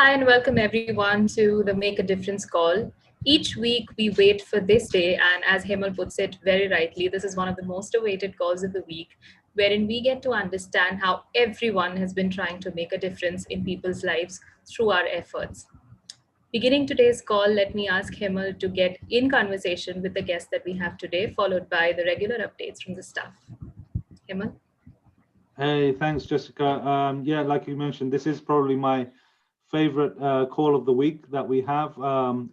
Hi, and welcome everyone to the Make a Difference call. Each week we wait for this day, and as Hemal puts it very rightly, this is one of the most awaited calls of the week, wherein we get to understand how everyone has been trying to make a difference in people's lives through our efforts. Beginning today's call, let me ask Hemal to get in conversation with the guest that we have today, followed by the regular updates from the staff. Hemal? Hey, thanks, Jessica. Yeah, like you mentioned, this is probably my favorite call of the week that we have,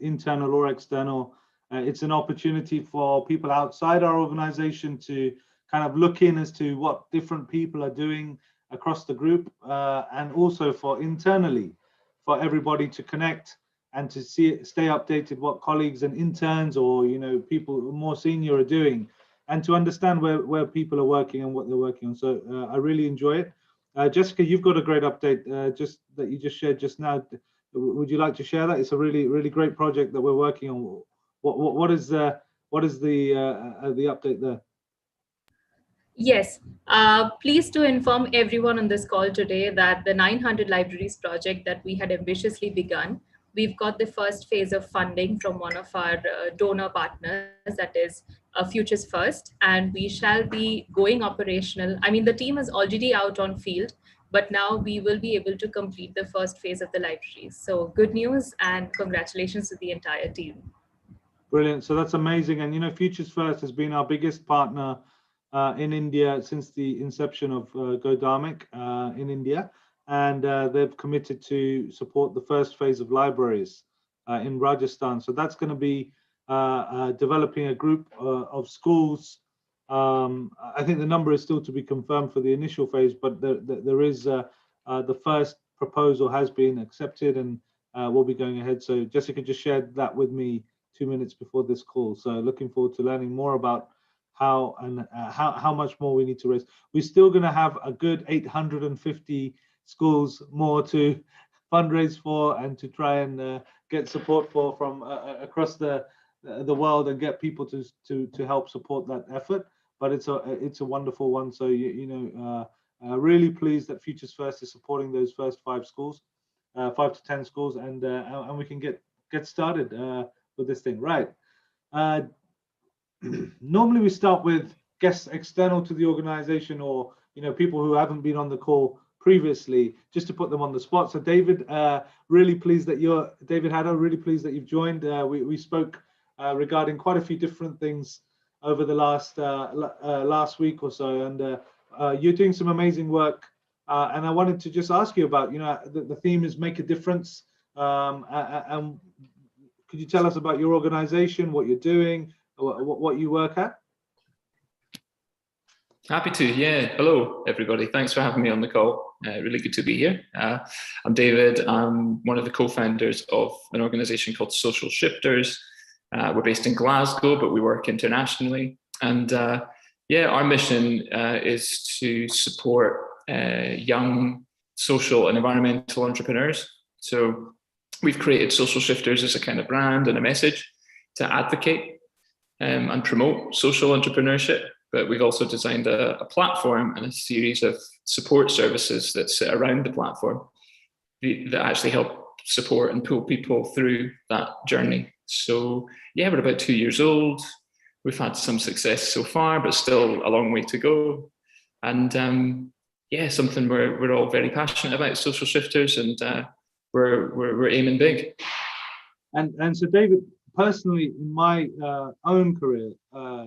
internal or external. It's an opportunity for people outside our organization to kind of look in as to what different people are doing across the group, and also for internally, for everybody to connect and to stay updated what colleagues and interns or people more senior are doing, and to understand where people are working and what they're working on. So I really enjoy it. Jessica, you've got a great update just that you just shared just now. Would you like to share that? It's a really great project that we're working on. What is the update there? Yes, pleased to inform everyone on this call today that the 900 libraries project that we had ambitiously begun, we've got the first phase of funding from one of our donor partners, that is Futures First, and we shall be going operational. I mean, the team is already out on field, but now we will be able to complete the first phase of the libraries. So good news and congratulations to the entire team. Brilliant. So that's amazing. And Futures First has been our biggest partner in India since the inception of Go Dharmic in India, and they've committed to support the first phase of libraries in Rajasthan. So that's going to be developing a group of schools. I think the number is still to be confirmed for the initial phase, but there is the first proposal has been accepted and will be going ahead. So Jessica just shared that with me 2 minutes before this call. So looking forward to learning more about how much more we need to raise. We're still going to have a good 850 schools more to fundraise for and to try and get support for from across the world and get people to help support that effort. But it's a wonderful one. So really pleased that Futures First is supporting those first 5 schools, 5 to 10 schools, and we can get started with this thing, right? Normally we start with guests external to the organization, or people who haven't been on the call previously, just to put them on the spot. So David, really pleased that David Haddo, really pleased that you've joined. We spoke regarding quite a few different things over the last week or so, and you're doing some amazing work. And I wanted to just ask you about, the theme is make a difference. And could you tell us about your organization, what you're doing, what you work at? Happy to, yeah. Hello, everybody. Thanks for having me on the call. Really good to be here. I'm David. I'm one of the co-founders of an organization called Social Shifters. We're based in Glasgow, but we work internationally. And our mission is to support young social and environmental entrepreneurs. So we've created Social Shifters as a kind of brand and a message to advocate and promote social entrepreneurship. But we've also designed a platform and a series of support services that sit around the platform that actually help support and pull people through that journey. So yeah, we're about 2 years old. We've had some success so far, but still a long way to go. And something we're all very passionate about, Social Shifters, and we're aiming big. And so David, personally, in my own career,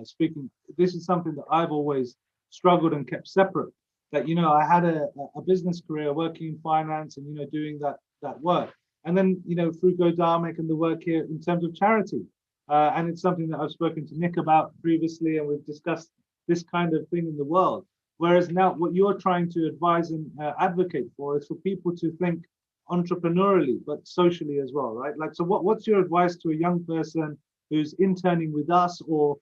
speaking, this is something that I've always struggled and kept separate. That I had a business career working in finance and doing that work, and then through Go Dharmic and the work here in terms of charity, and it's something that I've spoken to Nick about previously, and we've discussed this kind of thing in the world. Whereas now, what you're trying to advise and advocate for is for people to think entrepreneurially, but socially as well, right? Like, so what's your advice to a young person who's interning with us or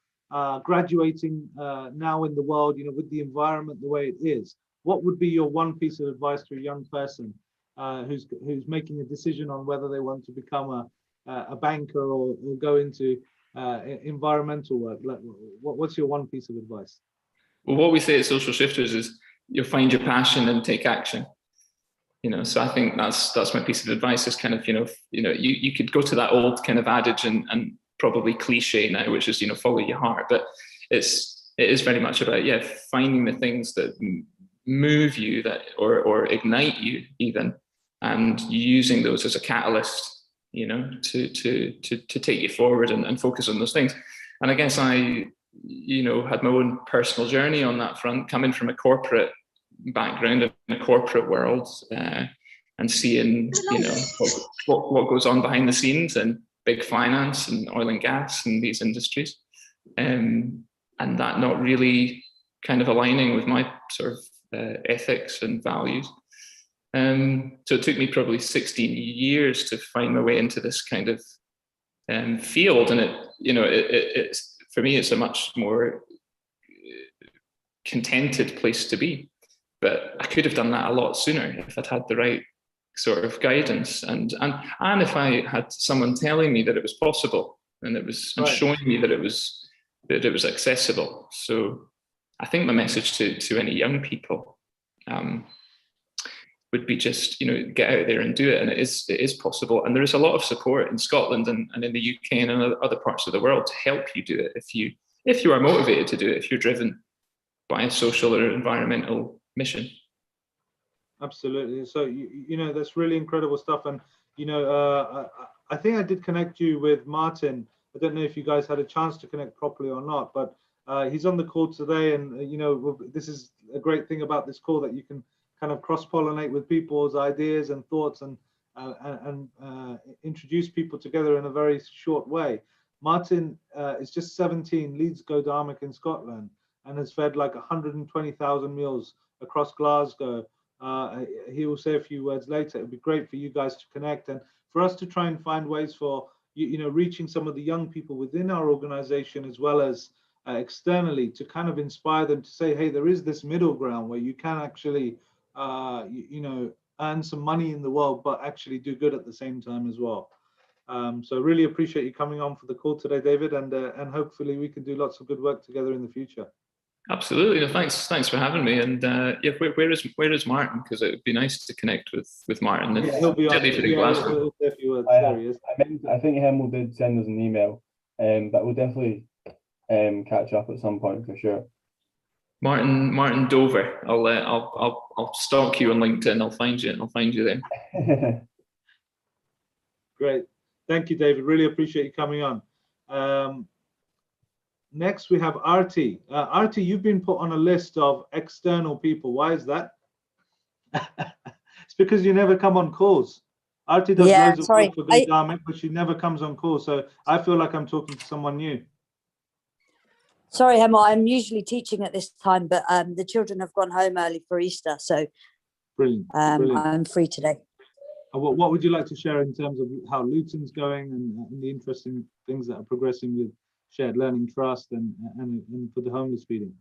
graduating now in the world, with the environment the way it is? What would be your one piece of advice to a young person who's making a decision on whether they want to become a banker or go into environmental work? Like, what's your one piece of advice? Well, what we say at Social Shifters is you'll find your passion and take action. So I think that's my piece of advice, is kind of, you could go to that old kind of adage and probably cliche now, which is, follow your heart, but it is very much about, finding the things that move you, that or ignite you even, and using those as a catalyst, to take you forward and focus on those things. And I guess I, had my own personal journey on that front, coming from a corporate background in a corporate world, and seeing, what goes on behind the scenes in big finance and oil and gas and these industries, and that not really kind of aligning with my sort of ethics and values. So it took me probably 16 years to find my way into this kind of field, and it's for me, it's a much more contented place to be. But I could have done that a lot sooner if I'd had the right sort of guidance, and if I had someone telling me that it was possible, and and showing me that it was accessible. So I think my message to any young people would be just, get out there and do it. And it is possible. And there is a lot of support in Scotland and in the UK and in other parts of the world to help you do it if you are motivated to do it, if you're driven by a social or environmental mission. Absolutely. So, that's really incredible stuff. And, I think I did connect you with Martin. I don't know if you guys had a chance to connect properly or not, but he's on the call today. And, this is a great thing about this call, that you can kind of cross-pollinate with people's ideas and thoughts and introduce people together in a very short way. Martin is just 17, leads Go Dharmic in Scotland, and has fed like 120,000 meals across Glasgow. He will say a few words later. It would be great for you guys to connect and for us to try and find ways for, reaching some of the young people within our organization, as well as externally, to kind of inspire them to say, hey, there is this middle ground where you can actually, earn some money in the world, but actually do good at the same time as well. So really appreciate you coming on for the call today, David, and hopefully we can do lots of good work together in the future. Absolutely. No, thanks for having me. And where is Martin? Because it would be nice to connect with Martin. He'll be on. I think Hemel did send us an email, but we'll definitely catch up at some point for sure. Martin Dover. I'll stalk you on LinkedIn. I'll find you there. Great. Thank you, David. Really appreciate you coming on. Next, we have Arti. Arti, you've been put on a list of external people. Why is that? It's because you never come on calls. Arti does loads of work for Go Dharmic, but she never comes on calls. So I feel like I'm talking to someone new. Sorry, Emma, I'm usually teaching at this time, but the children have gone home early for Easter. So Brilliant. I'm free today. What would you like to share in terms of how Luton's going and the interesting things that are progressing with Shared Learning Trust and for the homeless feeding?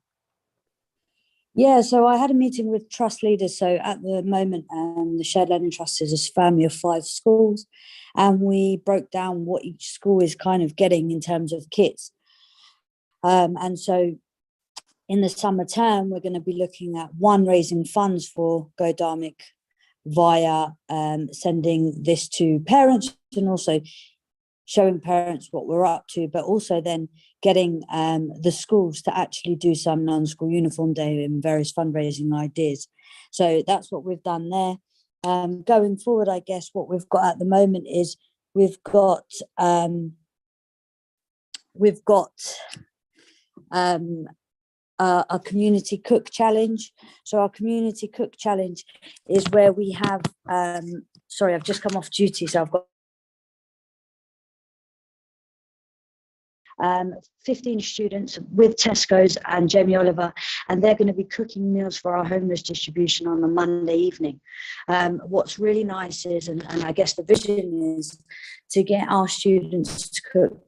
Yeah, so I had a meeting with trust leaders. So at the moment, the Shared Learning Trust is a family of 5 schools, and we broke down what each school is kind of getting in terms of kits. And so in the summer term, we're going to be looking at raising funds for Go Dharmic via sending this to parents and also showing parents what we're up to, but also then getting the schools to actually do some non-school uniform day and various fundraising ideas. So that's what we've done there. Going forward, I guess what we've got at the moment is we've got a community cook challenge. So our community cook challenge is where we have, sorry, I've just come off duty, so I've got 15 students with Tesco's and Jamie Oliver, and they're going to be cooking meals for our homeless distribution on a Monday evening. What's really nice is, and I guess the vision is to get our students to cook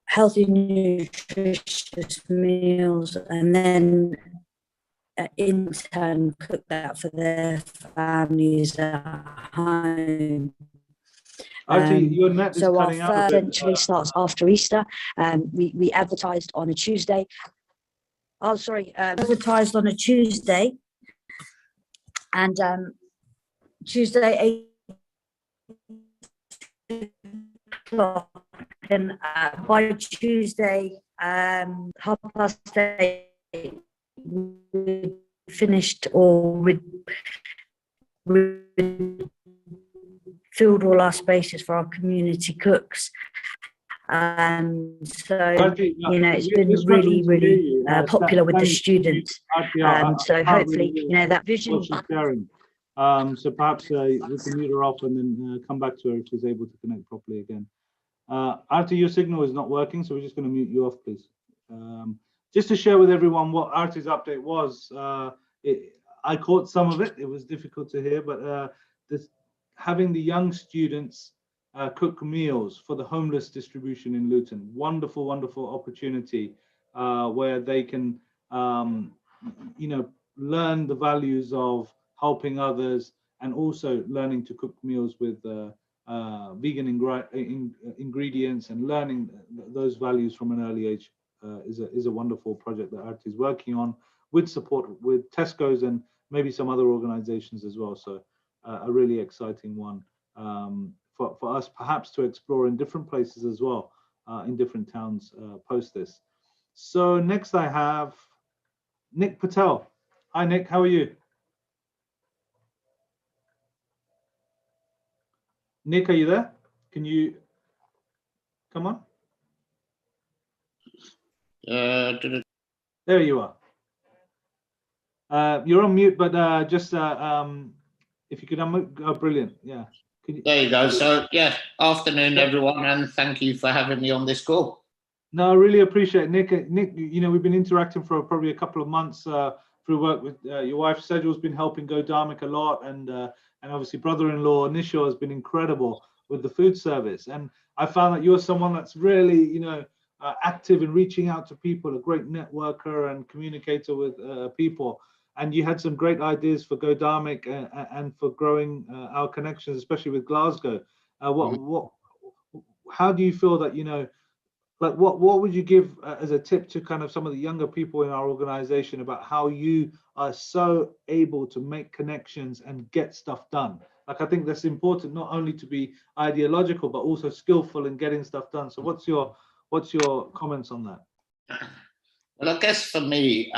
healthy, nutritious meals, and then in turn cook that for their families at home. Your net is so our cutting out first essentially starts after Easter. We advertised on a Tuesday. Advertised on a Tuesday, and Tuesday 8 o'clock, and by Tuesday 8:30 we finished, or we filled all our spaces for our community cooks. So, you know, it's been really, really popular with the students. So hopefully, you know, that vision. So perhaps we can mute her off and then come back to her if she's able to connect properly again. Arti, your signal is not working, so we're just going to mute you off, please. Just to share with everyone what Arti's update was. I caught some of it. It was difficult to hear, but having the young students cook meals for the homeless distribution in Luton. Wonderful, wonderful opportunity where they can, you know, learn the values of helping others and also learning to cook meals with vegan ingredients, and learning those values from an early age is a wonderful project that Arti is working on with support with Tesco's and maybe some other organizations as well. So a really exciting one for us perhaps to explore in different places as well, in different towns post this. So next I have Nick Patel. Hi Nick, how are you? Nick, are you there? Can you come on? There you are. You're on mute, but just if you could unmute, oh, brilliant. Yeah. There you go. So yeah, afternoon everyone, and thank you for having me on this call. No, I really appreciate it. Nick, you know, we've been interacting for probably a couple of months through work with your wife. Sejal's been helping Go Dharmic a lot, and obviously brother-in-law Nisho has been incredible with the food service. And I found that you're someone that's really, you know, active in reaching out to people, a great networker and communicator with people. And you had some great ideas for Go Dharmic and for growing our connections, especially with Glasgow. How do you feel that, you know, like what would you give as a tip to kind of some of the younger people in our organization about how you are so able to make connections and get stuff done? Like, I think that's important, not only to be ideological, but also skillful in getting stuff done. So what's your comments on that? Well, I guess for me,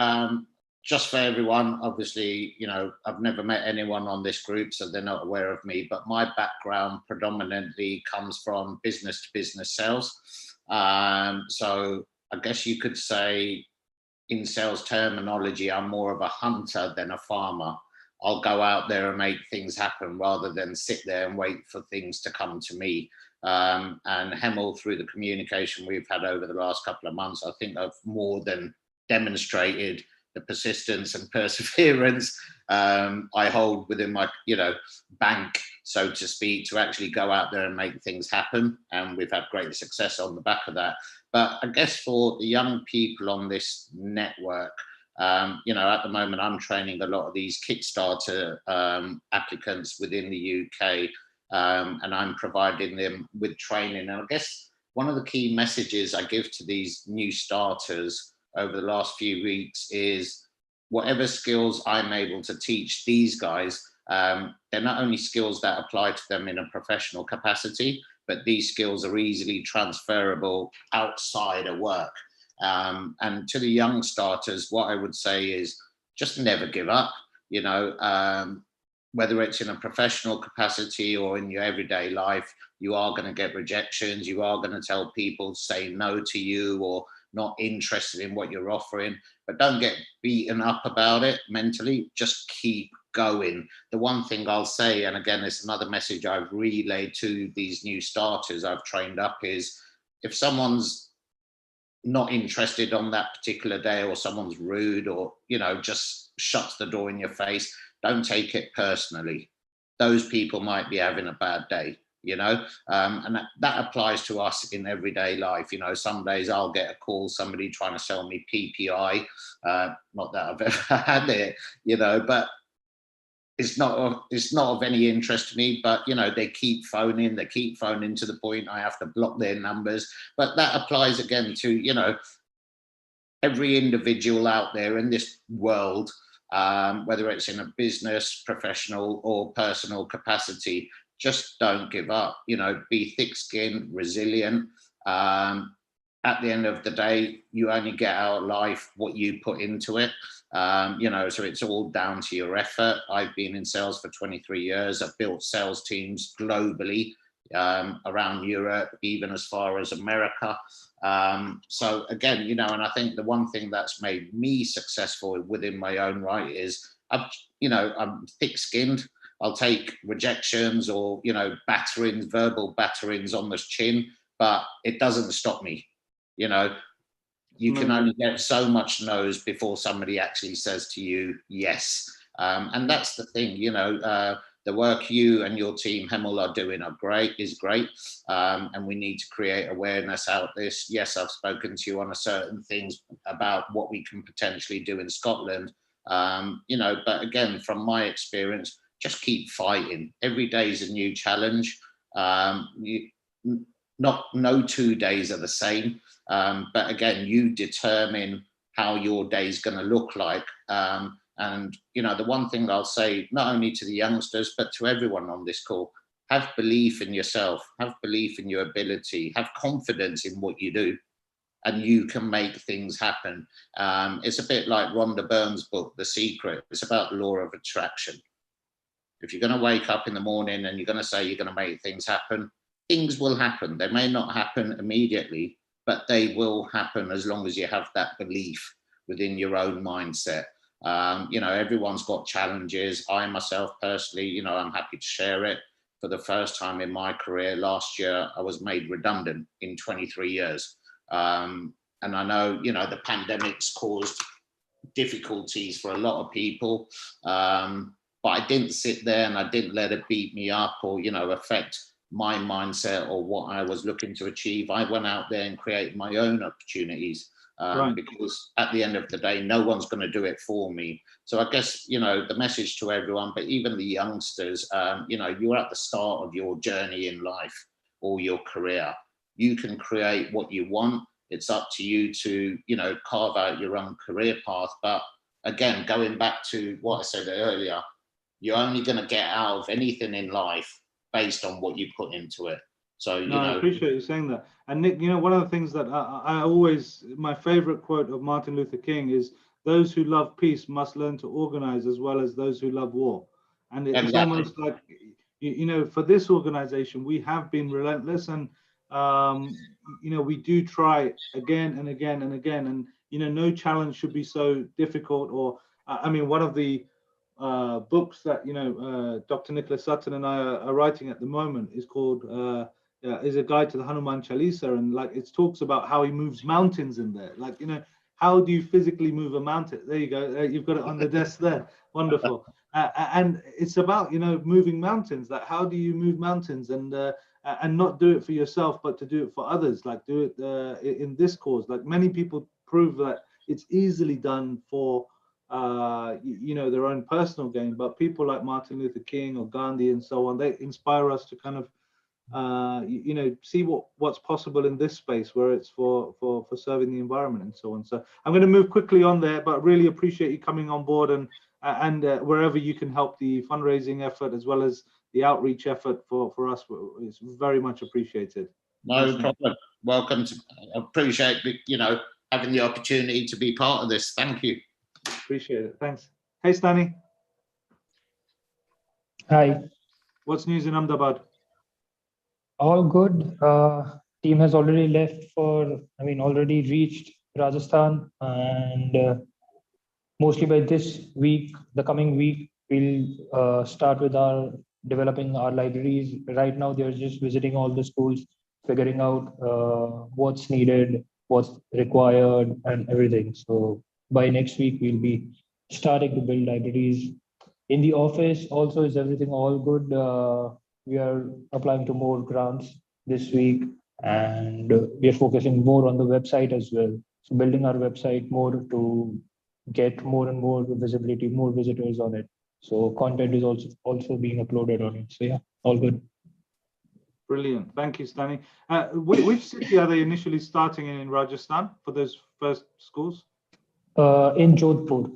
just for everyone, obviously, you know, I've never met anyone on this group, so they're not aware of me, but my background predominantly comes from business to business sales. So I guess you could say in sales terminology, I'm more of a hunter than a farmer. I'll go out there and make things happen rather than sit there and wait for things to come to me. And Hemel, through the communication we've had over the last couple of months, I think I've more than demonstrated the persistence and perseverance I hold within my, you know, bank, so to speak, to actually go out there and make things happen. And we've had great success on the back of that. But I guess for the young people on this network, you know, at the moment, I'm training a lot of these Kickstarter applicants within the UK, and I'm providing them with training. And I guess one of the key messages I give to these new starters over the last few weeks is whatever skills I'm able to teach these guys, they're not only skills that apply to them in a professional capacity, but these skills are easily transferable outside of work. And to the young starters, what I would say is just never give up, you know, whether it's in a professional capacity or in your everyday life, you are going to get rejections. You are going to tell people say no to you or not interested in what you're offering, but don't get beaten up about it mentally. Just keep going. The one thing I'll say, and again, it's another message I've relayed to these new starters I've trained up, is if someone's not interested on that particular day, or someone's rude, or, you know, just shuts the door in your face, don't take it personally. Those people might be having a bad day, you know, and that applies to us in everyday life. You know, some days I'll get a call, somebody trying to sell me PPI, not that I've ever had it, you know, but it's not of any interest to me. But, you know, they keep phoning to the point I have to block their numbers. But that applies again to, you know, every individual out there in this world. whether it's in a business, professional or personal capacity. Just don't give up, be thick-skinned, resilient. At the end of the day, you only get out of life what you put into it. So it's all down to your effort. I've been in sales for 23 years. I've built sales teams globally, around Europe, even as far as America. So again, and I think the one thing that's made me successful within my own right is I'm thick-skinned. I'll take rejections or, batterings, verbal batterings on the chin, but it doesn't stop me. You can only get so much no's before somebody actually says to you, yes. And that's the thing, the work you and your team, Hemel, are doing is great. And we need to create awareness out this. Yes, I've spoken to you on certain things about what we can potentially do in Scotland. But again, from my experience, just keep fighting. Every day is a new challenge. No 2 days are the same. But again, you determine how your day is going to look like. And, the one thing I'll say, not only to the youngsters, but to everyone on this call, have belief in yourself, have belief in your ability, have confidence in what you do, and you can make things happen. It's a bit like Rhonda Byrne's book, The Secret. It's about the law of attraction. If you're going to wake up in the morning and you're going to say you're going to make things happen, things will happen. They may not happen immediately, but they will happen as long as you have that belief within your own mindset. Everyone's got challenges. I myself personally, I'm happy to share it. For the first time in my career last year, I was made redundant in 23 years. And I know, the pandemic's caused difficulties for a lot of people. But I didn't sit there and I didn't let it beat me up or, affect my mindset or what I was looking to achieve. I went out there and created my own opportunities. Right. Because at the end of the day, no one's going to do it for me. So I guess, the message to everyone, but even the youngsters, you're at the start of your journey in life or your career. You can create what you want. It's up to you to, carve out your own career path. But again, going back to what I said earlier, you're only going to get out of anything in life based on what you put into it. So, I appreciate you saying that. And Nick, one of the things that I always, my favorite quote of Martin Luther King is, those who love peace must learn to organize as well as those who love war. And it's almost like, for this organization, we have been relentless and, we do try again and again and again. And, no challenge should be so difficult or, one of the books that, Dr. Nicholas Sutton and I are writing at the moment is called, is a guide to the Hanuman Chalisa, and it talks about how he moves mountains in there. How do you physically move a mountain? There you go. You've got it on the desk there. Wonderful. And it's about, moving mountains. How do you move mountains and not do it for yourself, but to do it for others? Do it in this cause. Many people prove that it's easily done for, their own personal gain. But people like Martin Luther King or Gandhi and so on, they inspire us to kind of, see what's possible in this space where it's for serving the environment and so on. So I'm going to move quickly on there, but really appreciate you coming on board and wherever you can help the fundraising effort as well as the outreach effort for us, it's very much appreciated. No problem. Welcome. Appreciate having the opportunity to be part of this. Thank you. Appreciate it. Thanks. Hey, Stani. Hi. What's news in Ahmedabad? All good. Team has already left already reached Rajasthan, and mostly by this week, the coming week, we'll start with developing our libraries. Right now, they're just visiting all the schools, figuring out what's needed, what's required, and everything. So by next week, we'll be starting to build libraries. In the office, also, is everything all good? We are applying to more grants this week, and we are focusing more on the website as well. So building our website more to get more and more visibility, more visitors on it. So content is also being uploaded on it. So yeah, all good. Brilliant. Thank you, Stani. Which city are they initially starting in Rajasthan for those first schools? In Jodhpur.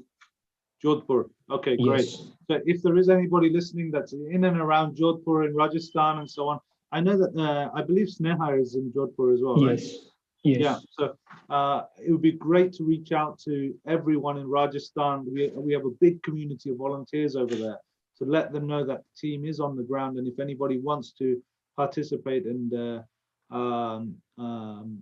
Jodhpur. Okay, great. Yes. So if there is anybody listening that's in and around Jodhpur in Rajasthan and so on, I know that I believe Sneha is in Jodhpur as well, right? Yes. Yes. Yeah, so it would be great to reach out to everyone in Rajasthan. We have a big community of volunteers over there, to let them know that the team is on the ground, and if anybody wants to participate and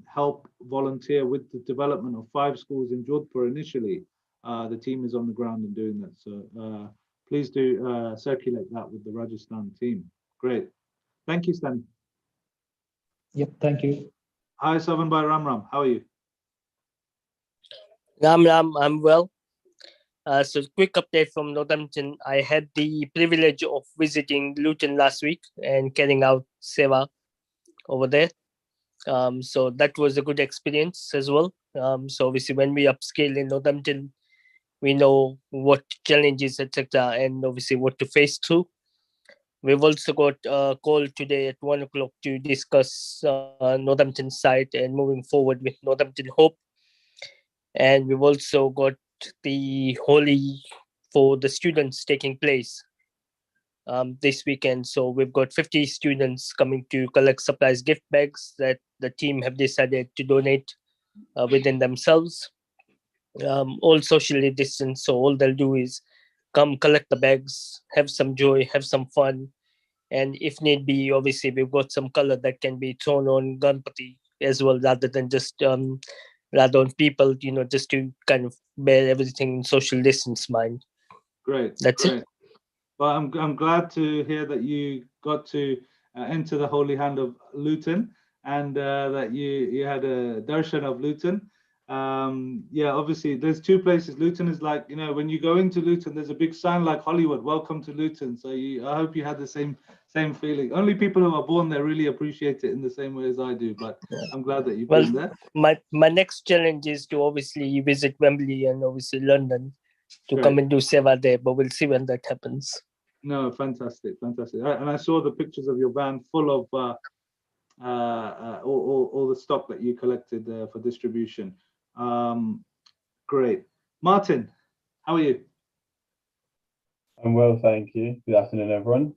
help volunteer with the development of 5 schools in Jodhpur initially, the team is on the ground and doing that. So please do circulate that with the Rajasthan team. Great. Thank you, Stan. Yep. Thank you. Hi, Savan Bhai Ram Ram. How are you? Ram Ram, I'm well. So quick update from Northampton. I had the privilege of visiting Luton last week and carrying out Seva over there. So that was a good experience as well. So obviously when we upscale in Northampton, we know what challenges, etc., and obviously what to face through. We've also got a call today at 1 o'clock to discuss Northampton site and moving forward with Northampton Hope. And we've also got the Holi for the students taking place this weekend. So we've got 50 students coming to collect supplies, gift bags that the team have decided to donate within themselves. All socially distanced, so all they'll do is come collect the bags, have some joy, have some fun, and if need be, obviously we've got some color that can be thrown on Ganpati as well, rather than just rather on people, just to kind of bear everything in social distance mind. Great. That's great. it. Well, I'm glad to hear that you got to enter the holy hand of Luton, and that you had a darshan of Luton. Yeah, obviously there's 2 places. Luton is like, when you go into Luton, there's a big sign like Hollywood, welcome to Luton. So I hope you had the same feeling. Only people who are born there really appreciate it in the same way as I do, but I'm glad that you've been there. My next challenge is to obviously visit Wembley and obviously London to Great. come and do Seva there, but we'll see when that happens. No, fantastic. And I saw the pictures of your van full of all the stock that you collected for distribution. Great. Martin, how are you? I'm well, thank you. Good afternoon, everyone.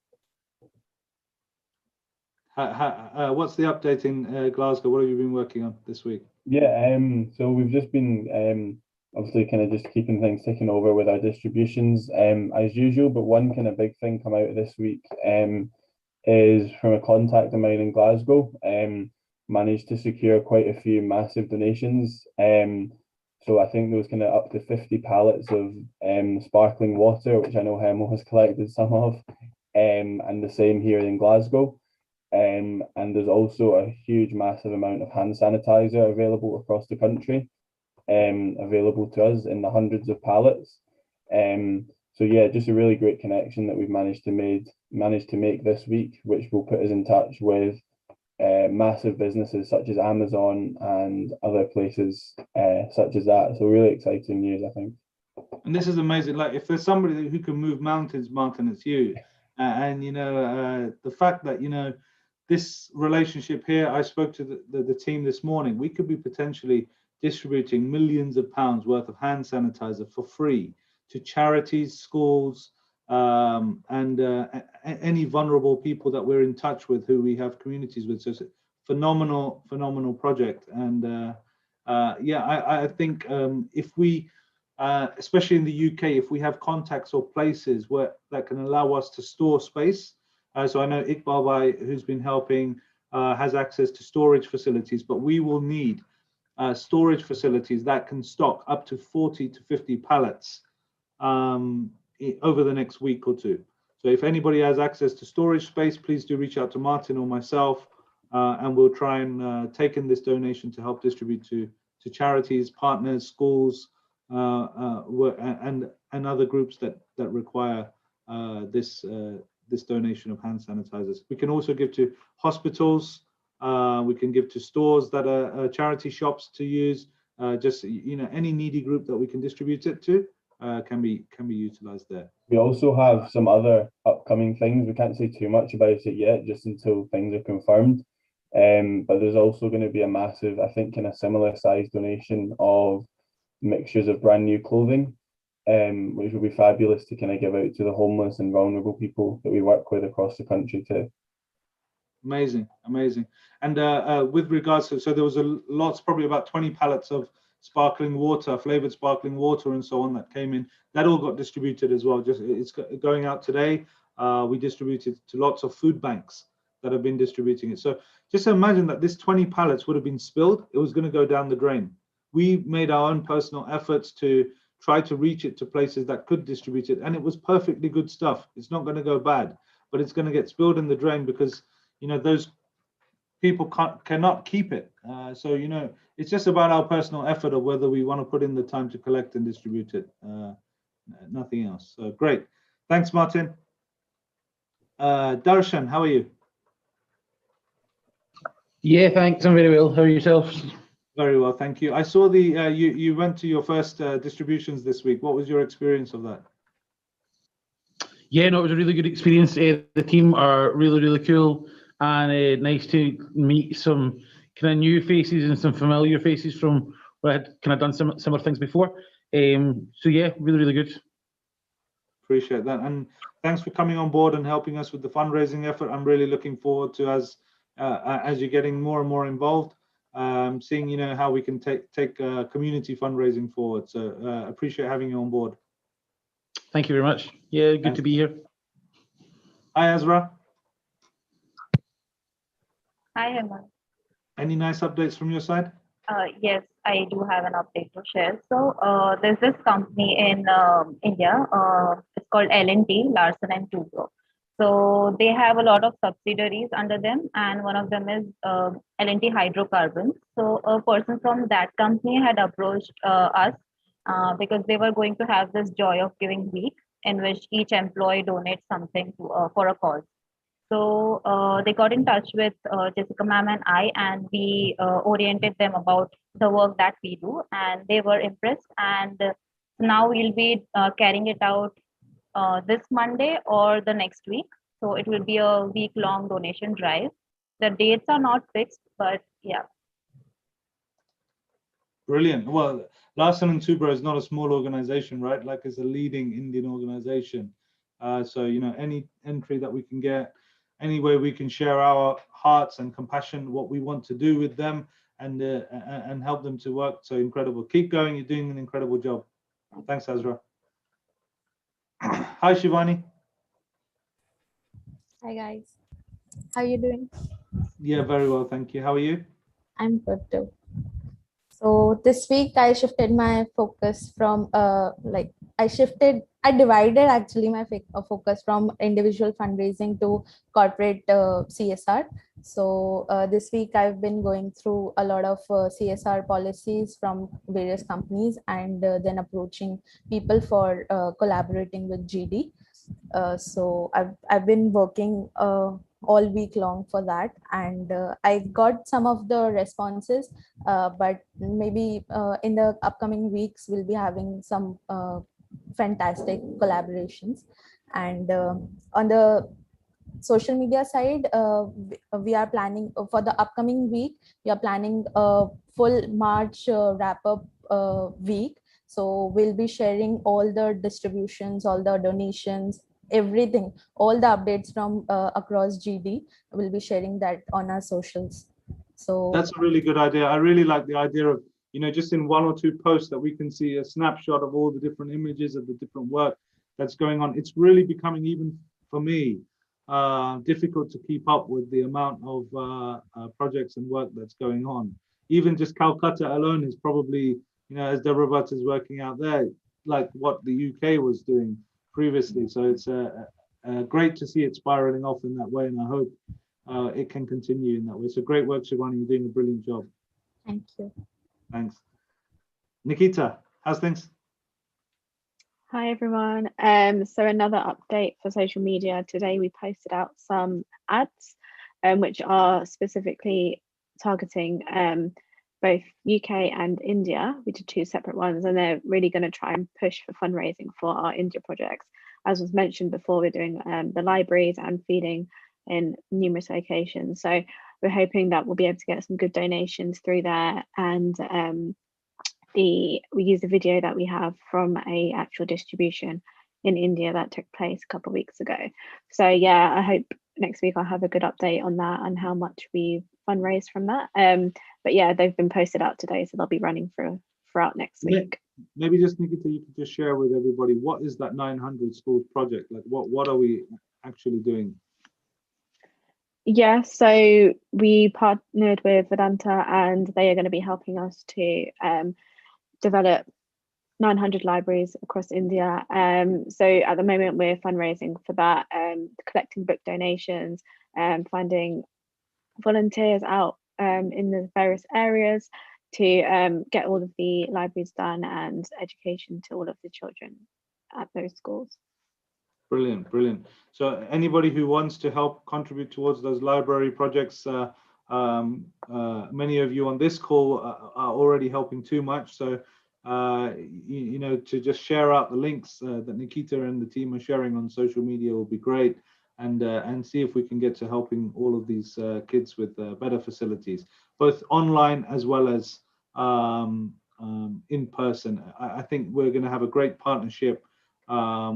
What's the update in Glasgow? What have you been working on this week? Yeah, so we've just been obviously kind of just keeping things ticking over with our distributions as usual, but one kind of big thing come out this week is from a contact of mine in Glasgow. Managed to secure quite a few massive donations. So I think there was kind of up to 50 pallets of sparkling water, which I know Hemel has collected some of, and the same here in Glasgow. And there's also a huge, massive amount of hand sanitizer available across the country, available to us in the hundreds of pallets. So yeah, just a really great connection that we've managed to make this week, which will put us in touch with massive businesses such as Amazon and other places such as that. So really exciting news, I think. And this is amazing. Like, if there's somebody who can move mountains, Martin, it's you. And the fact that this relationship here, I spoke to the team this morning. We could be potentially distributing millions of pounds worth of hand sanitizer for free to charities, schools, and any vulnerable people that we're in touch with, who we have communities with. So it's a phenomenal project. And I think if we, especially in the UK, if we have contacts or places that can allow us to store space. So I know Iqbal Bhai, who's been helping, has access to storage facilities, but we will need storage facilities that can stock up to 40 to 50 pallets over the next week or two. So if anybody has access to storage space, please do reach out to Martin or myself, and we'll try and take in this donation to help distribute to charities, partners, schools, and other groups that require this donation of hand sanitizers. We can also give to hospitals. We can give to stores that are charity shops to use. Just any needy group that we can distribute it to can be utilized there. We also have some other upcoming things. We can't say too much about it yet, just until things are confirmed. But there's also going to be a massive, I think, kind of similar size donation of mixtures of brand new clothing. which will be fabulous to kind of give out to the homeless and vulnerable people that we work with across the country too. Amazing, amazing. And with regards to, so there was a lots, probably about 20 pallets of sparkling water, flavored sparkling water and so on that came in. That all got distributed as well. Just it's going out today. We distributed to lots of food banks that have been distributing it. So just imagine that this 20 pallets would have been spilled. It was going to go down the drain. We made our own personal efforts to try to reach it to places that could distribute it. And it was perfectly good stuff. It's not going to go bad, but it's going to get spilled in the drain because, you know, those people cannot keep it. So, you know, it's just about our personal effort of whether we want to put in the time to collect and distribute it. Nothing else. So great. Thanks, Martin. Darshan, how are you? Yeah, thanks. I'm very well. How are yourselves? Very well, thank you. I saw the you went to your first distributions this week. What was your experience of that? Yeah, no, it was a really good experience. The team are really, really cool, and nice to meet some kind of new faces and some familiar faces from where I had kind of done some similar things before. So yeah, really, really good. Appreciate that, and thanks for coming on board and helping us with the fundraising effort. I'm really looking forward to as you're getting more and more involved, seeing, you know, how we can take community fundraising forward. So appreciate having you on board. Thank you very much. Yeah, good Thanks. to be here. Hi, Ezra. Hi, Hemant. Any nice updates from your side? Yes, I do have an update to share. So there's this company in India. It's called L&T, Larsen and Toubro. So they have a lot of subsidiaries under them, and one of them is L&T Hydrocarbons. So a person from that company had approached us because they were going to have this Joy of Giving week in which each employee donates something to, for a cause. So they got in touch with Jessica ma'am and I, and we oriented them about the work that we do, and they were impressed. And now we'll be carrying it out this Monday or the next week. So it will be a week-long donation drive. The dates are not fixed, but yeah. Brilliant. Well, Larsen and Toubro is not a small organization, right? Like, it's a leading Indian organization. So, you know, any entry that we can get, any way we can share our hearts and compassion, what we want to do with them, and help them to work. So incredible. Keep going. You're doing an incredible job. Thanks, Ezra. Hi, Shivani. Hi guys, how are you doing? Yeah, very well, thank you. How are you? I'm good too. So this week I shifted my focus from I divided actually my focus from individual fundraising to corporate CSR. So this week I've been going through a lot of CSR policies from various companies, and then approaching people for collaborating with GD. So I've been working all week long for that, and I got some of the responses, but maybe in the upcoming weeks we'll be having some fantastic collaborations. And on the social media side, we are planning for the upcoming week. We are planning a full March wrap-up week. So we'll be sharing all the distributions, all the donations, everything, all the updates from across GD. We'll be sharing that on our socials. So that's a really good idea. I really like the idea of, you know, just in one or two posts that we can see a snapshot of all the different images of the different work that's going on. It's really becoming, even for me, difficult to keep up with the amount of projects and work that's going on. Even just Calcutta alone is probably, you know, as Deborah Butt is working out there, like what the UK was doing previously. So it's great to see it spiraling off in that way, and I hope it can continue in that way. So great work, Shivani. You're doing a brilliant job. thank you. Thanks. Nikita, how's things? Hi everyone. So another update for social media. Today we posted out some ads which are specifically targeting both UK and India. We did two separate ones, and they're really going to try and push for fundraising for our India projects. As was mentioned before, we're doing the libraries and feeding in numerous locations. So we're hoping that we'll be able to get some good donations through there, and we used a video that we have from a actual distribution in India that took place a couple of weeks ago. So yeah, I hope next week I'll have a good update on that and how much we've fundraised from that. But yeah, they've been posted out today, so they'll be running throughout next week. Maybe just Nikita, you could just share with everybody, what is that 900 schools project? Like what are we actually doing? Yeah, so we partnered with Vedanta and they are going to be helping us to develop 900 libraries across India. So at the moment we're fundraising for that, collecting book donations, finding volunteers out in the various areas to get all of the libraries done and education to all of the children at those schools. Brilliant, brilliant. So anybody who wants to help contribute towards those library projects, many of you on this call are already helping too much. So, you know, to just share out the links that Nikita and the team are sharing on social media will be great. And see if we can get to helping all of these kids with better facilities, both online as well as in person. I think we're going to have a great partnership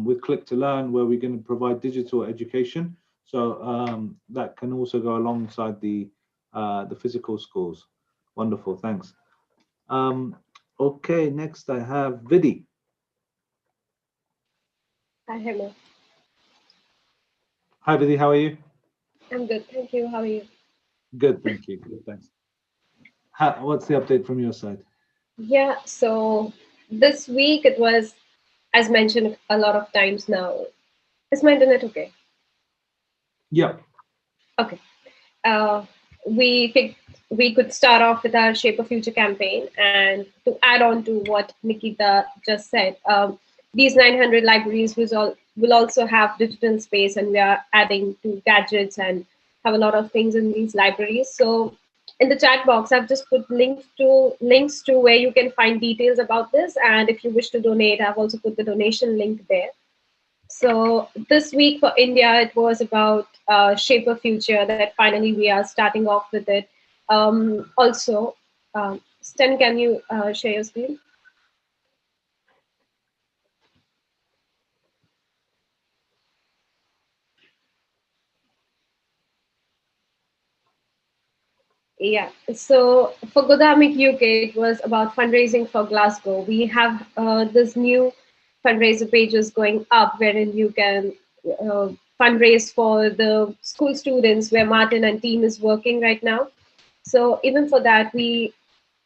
with Click to Learn, where we're going to provide digital education. So that can also go alongside the physical schools. Wonderful, thanks. Okay, next I have Vidhi. Hi, hello. Hi Vidhi, how are you? I'm good, thank you. How are you? Good, thank you. Good, thanks. What's the update from your side? Yeah, so this week it was, as mentioned a lot of times now. Is my internet okay? Yeah. Okay. We could start off with our Shape a Future campaign, and to add on to what Nikita just said, these 900 libraries will also have digital space, and we are adding to gadgets and have a lot of things in these libraries. So in the chat box, I've just put links to where you can find details about this. And if you wish to donate, I've also put the donation link there. So this week for India, it was about Shape a Future, that finally we are starting off with it. Also, Sten, can you share your screen? Yeah, so for Dharmic UK, it was about fundraising for Glasgow. We have this new fundraiser pages going up wherein you can fundraise for the school students where Martin and team is working right now. So even for that,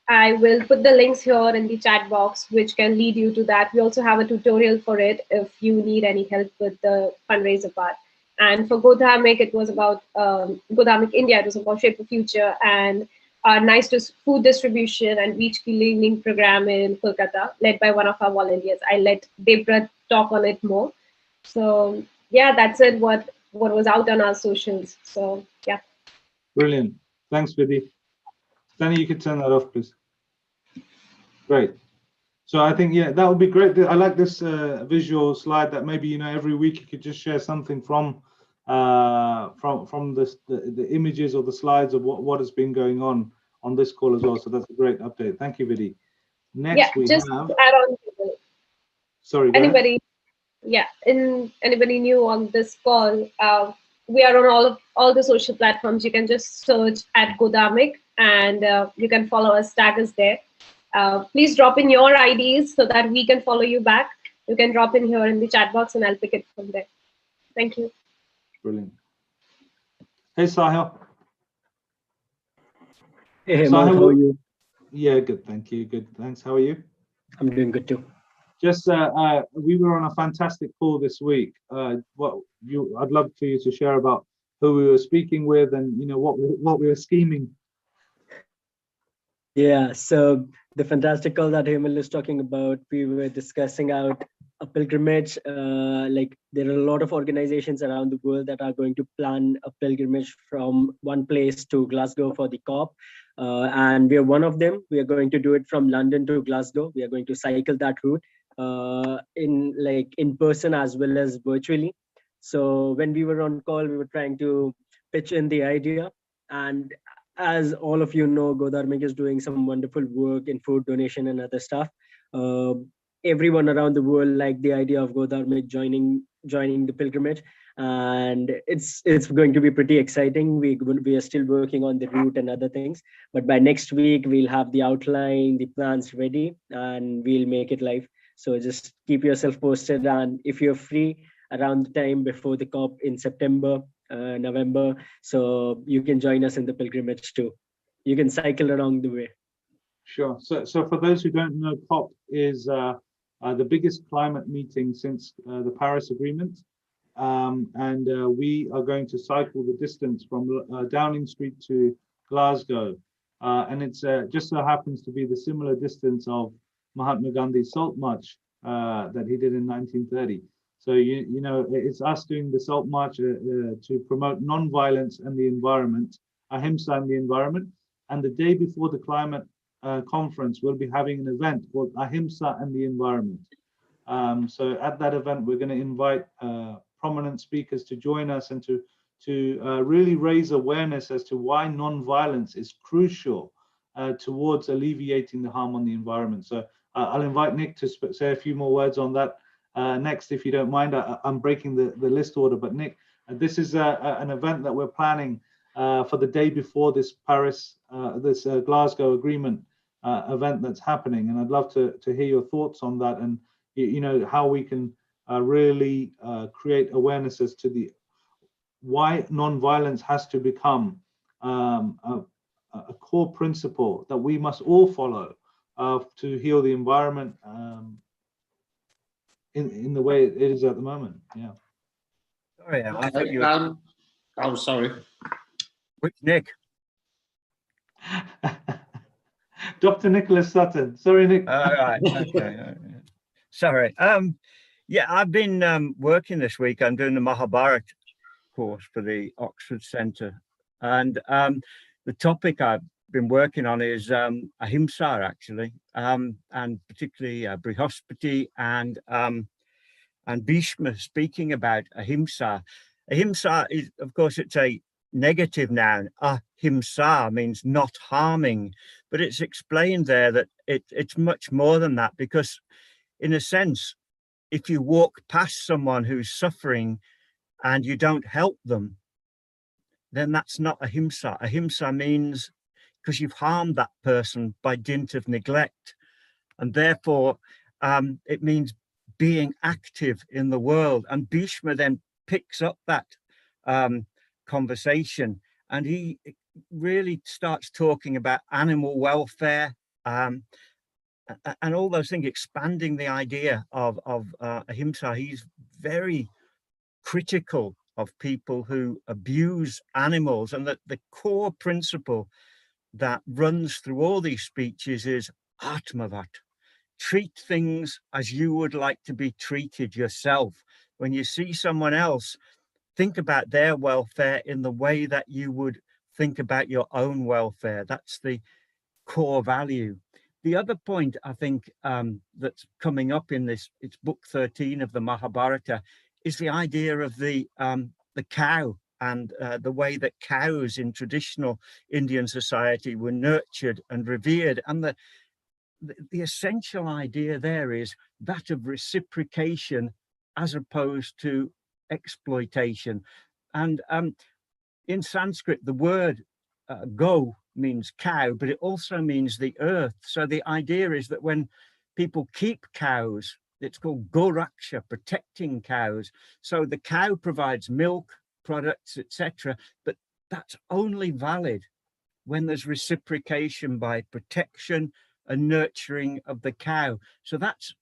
I will put the links here in the chat box, which can lead you to that. We also have a tutorial for it if you need any help with the fundraiser part. And for Dharmic, it was about Dharmic India. It was about Shape the Future and our nice food distribution and beach cleaning program in Kolkata, led by one of our volunteers. I let Debra talk on it more. So yeah, that's it. What was out on our socials. So yeah. Brilliant. Thanks, Vidhi. Danny, you could turn that off, please. Great. So I think, yeah, that would be great. I like this visual slide that maybe, you know, every week you could just share something from the images or the slides of what has been going on this call as well. So that's a great update. Thank you, Vidhi. Next, yeah, we just have. To add on to the, sorry, anybody. Yeah, anybody new on this call, we are on all the social platforms. You can just search at Dharmic and you can follow us, tag us there. Please drop in your IDs so that we can follow you back. You can drop in here in the chat box and I'll pick it from there. Thank you. Brilliant. Hey, Sahil. Hey, Sahil, how are you? Yeah, good. Thank you. Good. Thanks. How are you? I'm doing good too. Just we were on a fantastic call this week. I'd love for you to share about who we were speaking with and, you know, what we were scheming. Yeah, so the fantastic call that Himal is talking about, we were discussing out a pilgrimage. Like there are a lot of organizations around the world that are going to plan a pilgrimage from one place to Glasgow for the COP. And we are one of them. We are going to do it from London to Glasgow. We are going to cycle that route in person as well as virtually. So when we were on call, we were trying to pitch in the idea. And as all of you know, Dharmic is doing some wonderful work in food donation and other stuff. Everyone around the world like the idea of Dharmic joining the pilgrimage, and it's going to be pretty exciting. We are still working on the route and other things, but by next week we'll have the outline, the plans ready, and we'll make it live. So just keep yourself posted, and if you're free around the time before the COP in September, November, so you can join us in the pilgrimage too. You can cycle along the way. Sure. So for those who don't know, COP is the biggest climate meeting since the Paris Agreement. And we are going to cycle the distance from Downing Street to Glasgow. And it's just so happens to be the similar distance of Mahatma Gandhi's Salt March that he did in 1930. So, you know, it's us doing the Salt March to promote non-violence and the environment, ahimsa and the environment. And the day before the climate conference, we'll be having an event called Ahimsa and the Environment. So at that event, we're going to invite prominent speakers to join us and to really raise awareness as to why non-violence is crucial towards alleviating the harm on the environment. So I'll invite Nick to say a few more words on that next, if you don't mind. I'm breaking the list order, but Nick, this is an event that we're planning for the day before this Glasgow Agreement event that's happening, and I'd love to hear your thoughts on that, and you know how we can really create awareness as to the why non-violence has to become a core principle that we must all follow to heal the environment in the way it is at the moment. Yeah. Sorry, I thought you were... Oh, sorry. Which Nick? Dr. Nicholas Sutton. Sorry, Nick. All right. Okay. Sorry. Yeah, I've been working this week. I'm doing the Mahabharata course for the Oxford Centre, and the topic I've been working on is ahimsa, actually, and particularly Brihaspati and Bhishma speaking about ahimsa. Ahimsa is, of course, it's a negative noun. Ahimsa means not harming, but it's explained there that it's much more than that, because in a sense, if you walk past someone who's suffering and you don't help them, then that's not ahimsa. Ahimsa means because you've harmed that person by dint of neglect, and therefore it means being active in the world. And Bhishma then picks up that conversation, and he really starts talking about animal welfare and all those things, expanding the idea of ahimsa. He's very critical of people who abuse animals, and that the core principle that runs through all these speeches is atmavat. Treat things as you would like to be treated yourself. When you see someone else, think about their welfare in the way that you would think about your own welfare. That's the core value. The other point I think that's coming up in this, it's book 13 of the Mahabharata, is the idea of the cow and the way that cows in traditional Indian society were nurtured and revered. And the essential idea there is that of reciprocation as opposed to exploitation. And in Sanskrit, the word go means cow, but it also means the earth. So the idea is that when people keep cows, it's called goraksha, protecting cows. So the cow provides milk, products, etc. But that's only valid when there's reciprocation by protection and nurturing of the cow. So that's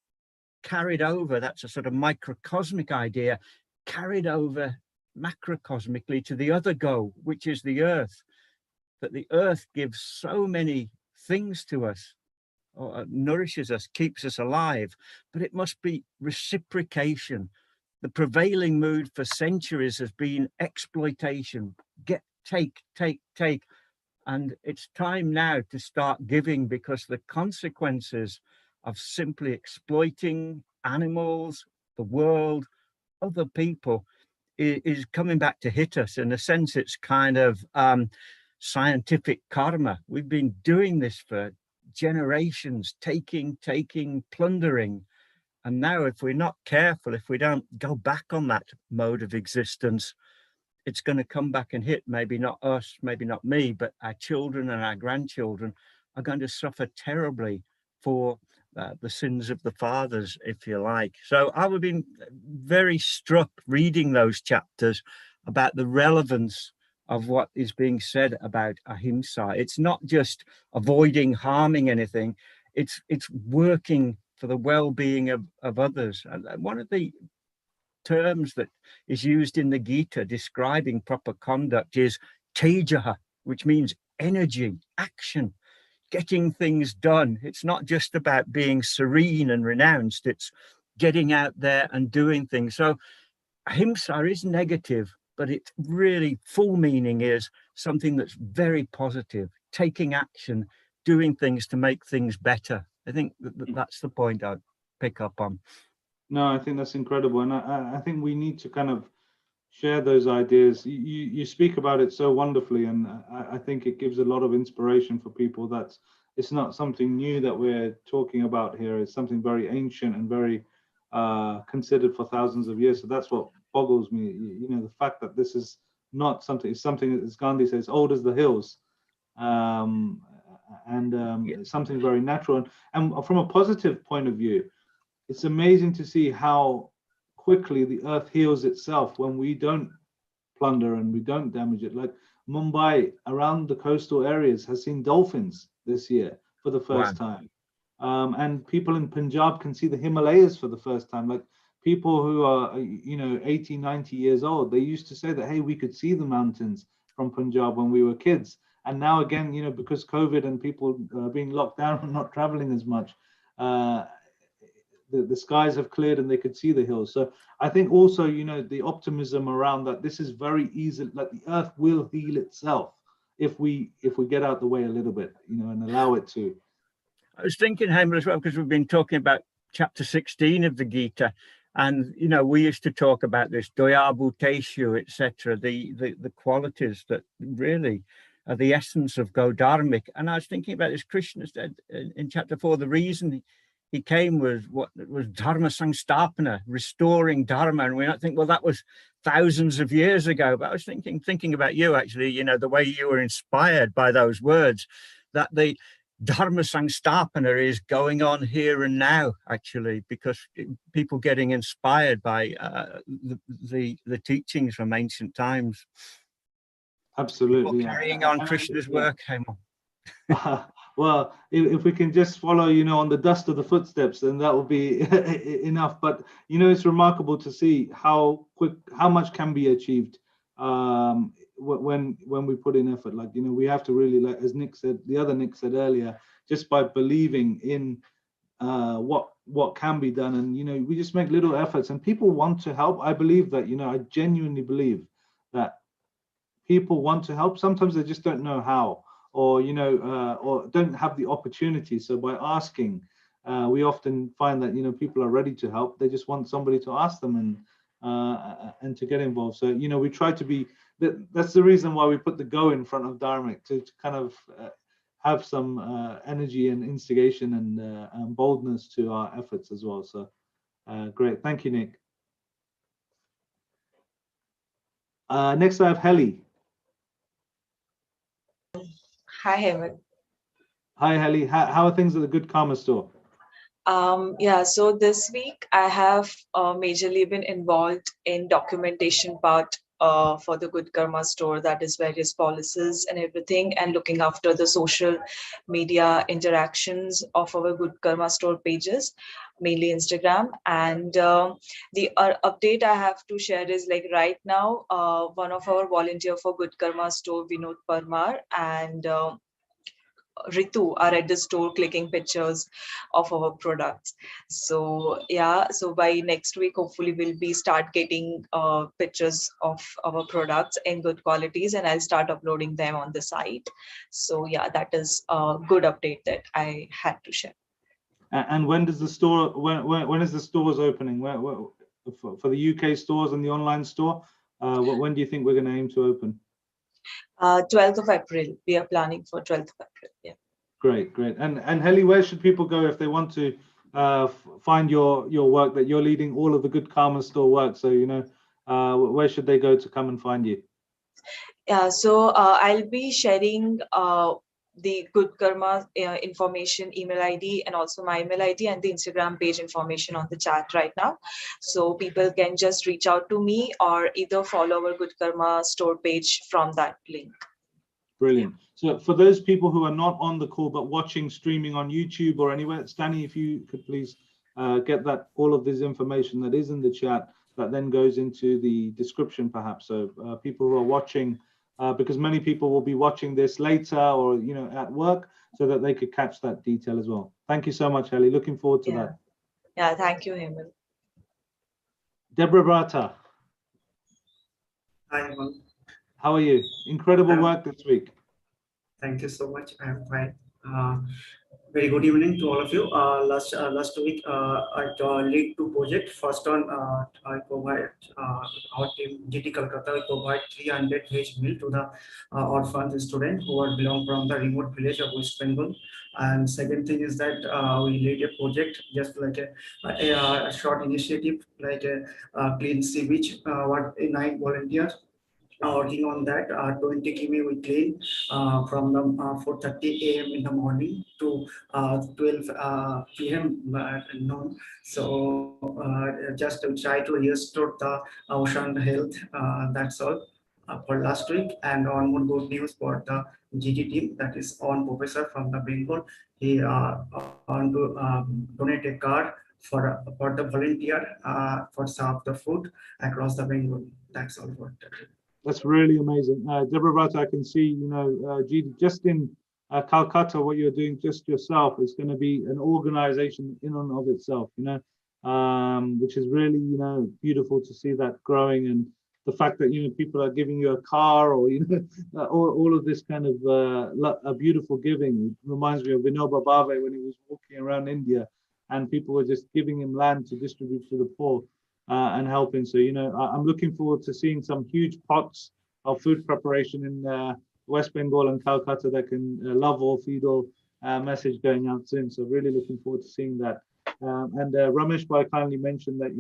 carried over, that's a sort of microcosmic idea, carried over macrocosmically to the other go, which is the earth. That the earth gives so many things to us, or nourishes us, keeps us alive, but it must be reciprocation. The prevailing mood for centuries has been exploitation, get, take. And it's time now to start giving, because the consequences of simply exploiting animals, the world, other people is coming back to hit us. In a sense, it's kind of scientific karma. We've been doing this for generations, taking, plundering. And now if we're not careful, if we don't go back on that mode of existence, it's going to come back and hit maybe not us, maybe not me, but our children and our grandchildren are going to suffer terribly for the sins of the fathers, if you like. So I've been very struck reading those chapters about the relevance of what is being said about ahimsa. It's not just avoiding harming anything, it's working for the well-being of others. And one of the terms that is used in the Gita describing proper conduct is tejaha, which means energy, action, getting things done. It's not just about being serene and renounced, it's getting out there and doing things. So ahimsa is negative, but its really full meaning is something that's very positive, taking action, doing things to make things better. I think that's the point I'd pick up on. No, I think that's incredible. And I think we need to kind of share those ideas. You speak about it so wonderfully, and I think it gives a lot of inspiration for people. That it's not something new that we're talking about here. It's something very ancient and very considered for thousands of years. So that's what boggles me. You know, the fact that this is not something, it's something that, as Gandhi says, old as the hills. It's something very natural. And from a positive point of view, it's amazing to see how quickly the earth heals itself when we don't plunder and we don't damage it. Like Mumbai, around the coastal areas, has seen dolphins this year for the first time. And people in Punjab can see the Himalayas for the first time. Like people who are, 80, 90 years old, they used to say that, hey, we could see the mountains from Punjab when we were kids. And now again, because COVID and people being locked down and not traveling as much, the skies have cleared and they could see the hills. So I think also, the optimism around that this is very easy, like the earth will heal itself if we get out the way a little bit, and allow it to. I was thinking, Hemel, as well, because we've been talking about chapter 16 of the Gita, and we used to talk about this Daya Bhuteshu, etc., the qualities that really are the essence of Dharmic. And I was thinking about this. Krishna said in chapter 4, the reason he came was Dharma Sangstapana, restoring Dharma. And we might think, well, that was thousands of years ago. But I was thinking about you, actually, the way you were inspired by those words, that the Dharma Sangstapana is going on here and now, actually, because people getting inspired by the teachings from ancient times. Absolutely. People carrying on Krishna's work, Hemel. Well, if we can just follow, on the dust of the footsteps, then that will be enough. But, it's remarkable to see how much can be achieved when we put in effort. Like, we have to really, like, as Nick said, the other Nick said earlier, just by believing in what can be done. And, we just make little efforts and people want to help. I believe that, I genuinely believe that people want to help. Sometimes they just don't know how, or or don't have the opportunity. So by asking, we often find that people are ready to help. They just want somebody to ask them and to get involved. So we try to be. That's the reason why we put the go in front of Dharmic, to kind of have some energy and instigation and boldness to our efforts as well. So great, thank you, Nick. Next I have Heli. Hi, Hemant. Hi, Heli. How are things at the Good Karma store? Yeah, so this week I have majorly been involved in documentation part for the Good Karma store, that is various policies and everything, and looking after the social media interactions of our Good Karma store pages, mainly Instagram. And the update I have to share is, like, right now, one of our volunteer for Good Karma store, Vinod Parmar, and Ritu are at the store clicking pictures of our products. So yeah, so by next week, hopefully we'll start getting pictures of our products in good qualities, and I'll start uploading them on the site. So yeah, that is a good update that I had to share. And when does the store, when is the stores opening? For the UK stores and the online store, when do you think we're going to aim to open? 12th of April. We are planning for 12th of April. Yeah. Great, great. And Heli, where should people go if they want to find your work, that you're leading all of the Good Karma Store work? So, where should they go to come and find you? Yeah, so I'll be sharing the Good Karma information, email ID, and also my email ID and the Instagram page information on the chat right now. So people can just reach out to me or either follow our Good Karma store page from that link. Brilliant. So for those people who are not on the call but watching streaming on YouTube or anywhere, Stanley, if you could please get that all of this information that is in the chat that then goes into the description perhaps. So people who are watching, because many people will be watching this later or at work, so that they could catch that detail as well. Thank you so much, Heli. Looking forward to that. Yeah, thank you, Hemal. Deborah Brata. Hi, Hemal. How are you? Incredible work this week. Thank you so much. I'm fine. Very good evening to all of you. Last week, I lead two projects. First one, I provide our team GT Calcutta. I provide 300 veg meal to the orphan students who are belong from the remote village of West Bengal. And second thing is that we lead a project just like a short initiative, like a clean sea beach. What 9 volunteers working on that. 20 km we clean from the 4:30 a.m. in the morning to 12 p.m. at noon. So just to try to restore the ocean health. That's all for last week. And on more good news for the GT team, that is on professor from the Bengal. He on to donate a card for the volunteer for serve the food across the Bengal. That's all for today. That's really amazing. Deborah Brata, I can see, GD, just in Calcutta, what you're doing just yourself is going to be an organization in and of itself, which is really, beautiful to see that growing, and the fact that, people are giving you a car or, all of this kind of a beautiful giving. It reminds me of Vinoba Bhave when he was walking around India and people were just giving him land to distribute to the poor. And helping. So, I'm looking forward to seeing some huge pots of food preparation in West Bengal and Calcutta that can love all, feed all message going out soon. So really looking forward to seeing that. And Ramesh Bhai kindly mentioned that,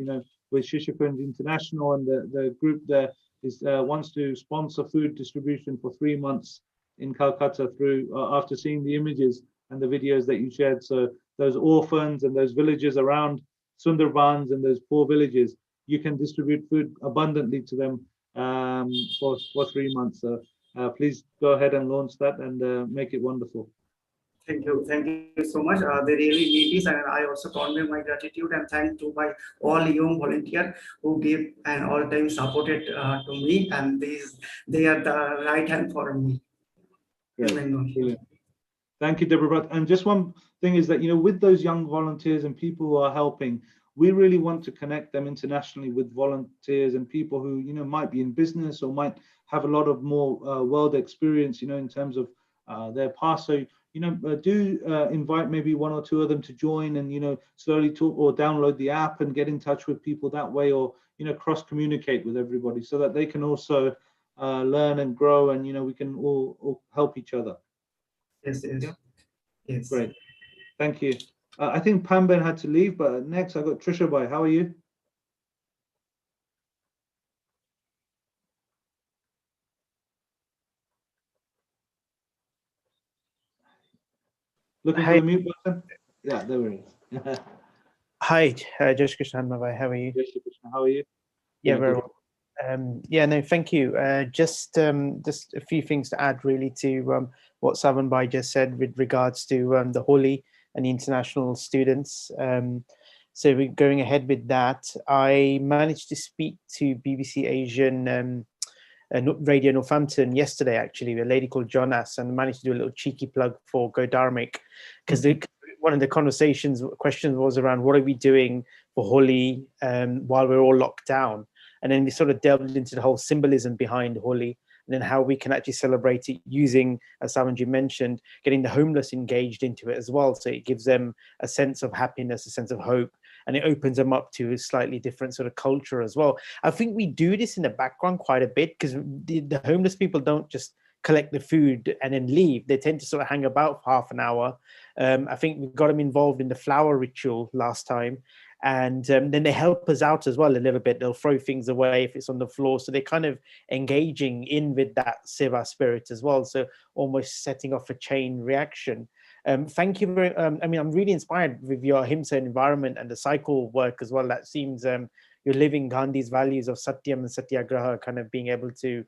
with Shishikund International and the group there is wants to sponsor food distribution for 3 months in Calcutta through after seeing the images and the videos that you shared. So those orphans and those villages around Sundarbans and those poor villages, you can distribute food abundantly to them for 3 months. So please go ahead and launch that and make it wonderful. Thank you so much. They really need this, and I also convey my gratitude and thanks to my all young volunteers who give and all time supported to me, and they are the right hand for me. Brilliant. Thank you, Deborah. And just one thing is that, with those young volunteers and people who are helping, we really want to connect them internationally with volunteers and people who, might be in business or might have a lot of more world experience, in terms of their past. So, do invite maybe 1 or 2 of them to join and, slowly talk or download the app and get in touch with people that way, or, cross communicate with everybody so that they can also learn and grow, and, we can all help each other. Yes. Great. Thank you. I think Pamben had to leave, but next I got Trisha Bhai. How are you? Looking for the mute button? Yeah, there we go. Hi, Josh Krishnan Mavai. How are you? Josh Krishnan, how are you? Yeah, very well. No, thank you. Just a few things to add really to what Savan Bhai just said with regards to the Holi and the international students. So we're going ahead with that. I managed to speak to BBC Asian Radio Northampton yesterday, actually, with a lady called Jonas, and managed to do a little cheeky plug for Go Dharmic, because one of the questions was around what are we doing for Holi while we're all locked down. And then we sort of delved into the whole symbolism behind Holi, and then how we can actually celebrate it using, as Savanji mentioned, getting the homeless engaged into it as well. So it gives them a sense of happiness, a sense of hope, and it opens them up to a slightly different sort of culture as well. I think we do this in the background quite a bit, because the homeless people don't just collect the food and then leave. They tend to sort of hang about for half an hour. I think we got them involved in the flower ritual last time, and then they help us out as well a little bit. They'll throw things away if it's on the floor, so they're kind of engaging in with that seva spirit as well, so almost setting off a chain reaction. Thank you very I mean, I'm really inspired with your Ahimsa environment and the cycle work as well. That seems you're living Gandhi's values of Satyam and Satyagraha, kind of being able to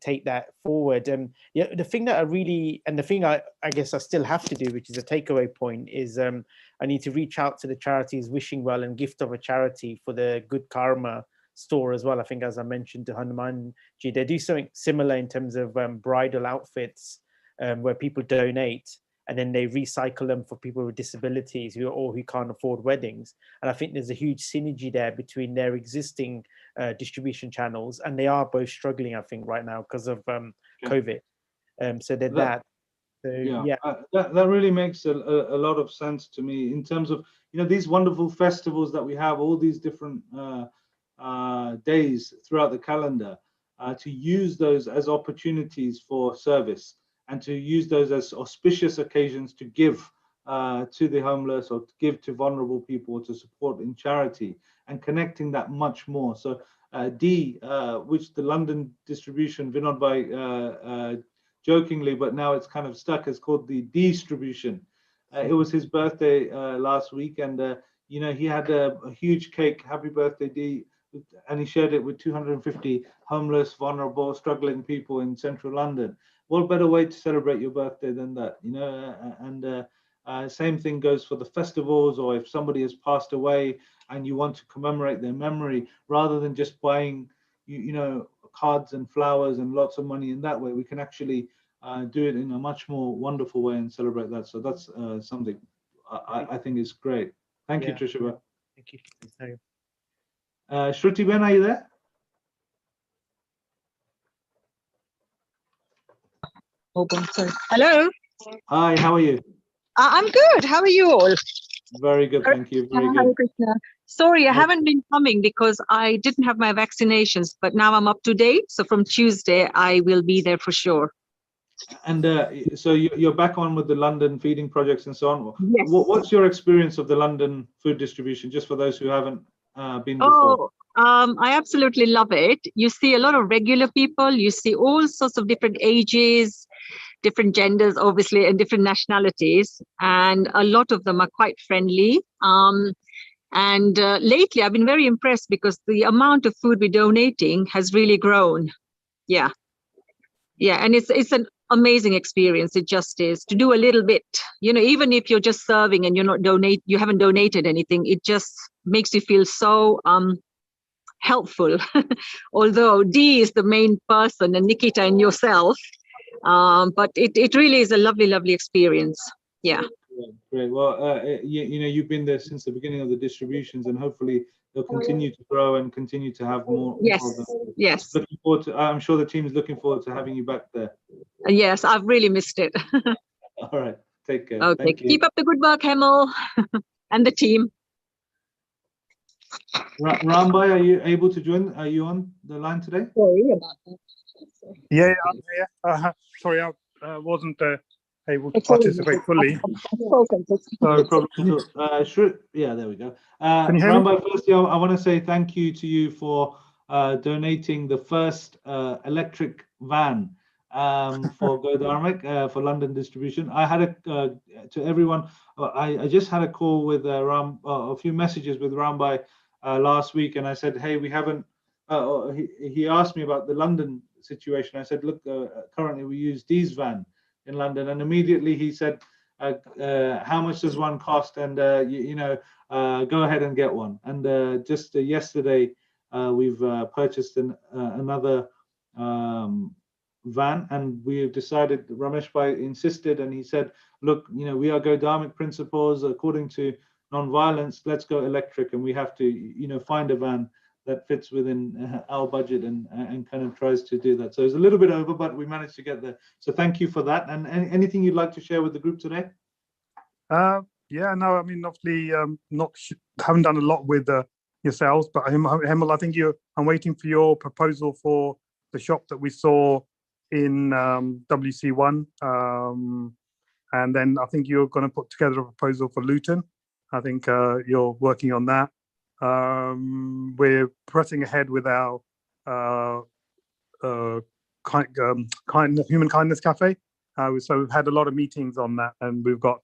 take that forward. Yeah, the thing that I really, and the thing I guess I still have to do, which is a takeaway point, is I need to reach out to the charities Wishing Well and Gift of a Charity for the Good Karma store as well. I think, as I mentioned to Hanumanji, they do something similar in terms of bridal outfits, where people donate and then they recycle them for people with disabilities who can't afford weddings. And I think there's a huge synergy there between their existing distribution channels, and they are both struggling, I think, right now because of COVID. So they're that. So, yeah. That really makes a lot of sense to me in terms of, you know, these wonderful festivals that we have, all these different days throughout the calendar, to use those as opportunities for service, and to use those as auspicious occasions to give to the homeless, or to give to vulnerable people, or to support in charity, and connecting that much more. So D, which the London distribution, Vinod Bhai jokingly, but now it's kind of stuck, is called the distribution. It was his birthday last week, and you know, he had a huge cake, happy birthday D, and he shared it with 250 homeless, vulnerable, struggling people in central London. What better way to celebrate your birthday than that, you know? And same thing goes for the festivals, or if somebody has passed away and you want to commemorate their memory, rather than just buying, you know, cards and flowers and lots of money in that way, we can actually do it in a much more wonderful way and celebrate that. So that's something I think is great. Thank you, Trisha. Thank you. Shruti Ben, are you there? Sorry. Hello. Hi, how are you? I'm good. How are you all? Very good, thank you. Very Hare good. Krishna. Sorry, I haven't been coming because I didn't have my vaccinations, but now I'm up to date. So from Tuesday, I will be there for sure. And so you're back on with the London feeding projects and so on. Yes. What's your experience of the London food distribution, just for those who haven't been before? I absolutely love it. You see a lot of regular people. You see all sorts of different ages, different genders, obviously, and different nationalities. And a lot of them are quite friendly. And lately, I've been very impressed because the amount of food we're donating has really grown. Yeah. And it's an amazing experience. It just is to do a little bit, you know, even if you're just serving and you haven't donated anything, it just makes you feel so helpful. Although D is the main person, and Nikita and yourself, but it really is a lovely experience. Yeah. Great. Well, you know, you've been there since the beginning of the distributions, and hopefully they'll continue to grow and continue to have more. Yes. More of them. Yes. Looking forward to, I'm sure the team is looking forward to having you back there. Yes, I've really missed it. All right. Take care. Okay. Thank you. Keep up the good work, Hemel, and the team. Rambai, are you able to join? Are you on the line today? Sorry about that. Yeah, I'm here. Sorry, I wasn't able to participate fully. No problem. Yeah, there we go. Can you hear me? Rambai, firstly, I want to say thank you to you for donating the first electric van for Go Dharmic for London distribution. I had to everyone. I just had a call with a few messages with Rambai last week, and I said, hey, we haven't. He asked me about the London situation. I said, look, currently we use Dee's van in London, and immediately he said, how much does one cost? And go ahead and get one. And just yesterday, we've purchased another van, and we've decided. Ramesh Bhai insisted, and he said, look, we are Go Dharmic principles according to non-violence. Let's go electric, and we have to find a van that fits within our budget and kind of tries to do that. So it's a little bit over, but we managed to get there. So thank you for that. And anything you'd like to share with the group today? Yeah, no, I mean, obviously not haven't done a lot with yourselves, but Himal, I think I'm waiting for your proposal for the shop that we saw in WC1. And then I think you're going to put together a proposal for Luton. I think you're working on that. We're pressing ahead with our Human Kindness Cafe. So we've had a lot of meetings on that, and we've got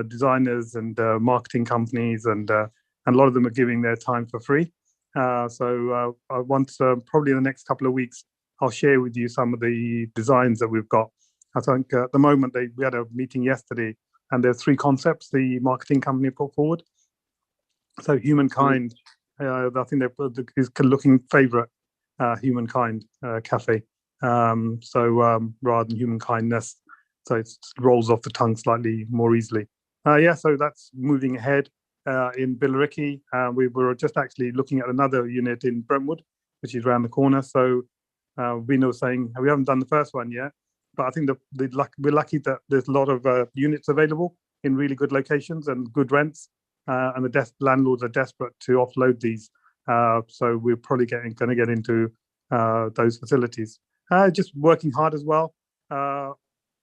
designers and marketing companies, and a lot of them are giving their time for free. So I want probably in the next couple of weeks, I'll share with you some of the designs that we've got. I think at the moment, we had a meeting yesterday, and there's 3 concepts the marketing company put forward. So Humankind, I think is looking favourite Humankind Cafe. So rather than Human Kindness, so it rolls off the tongue slightly more easily. Yeah, so that's moving ahead. In Billericay, we were just actually looking at another unit in Brentwood, which is around the corner. So Vino was saying we haven't done the first one yet, but I think we're lucky that there's a lot of units available in really good locations and good rents, and the landlords are desperate to offload these. So we're probably going to get into those facilities. Just working hard as well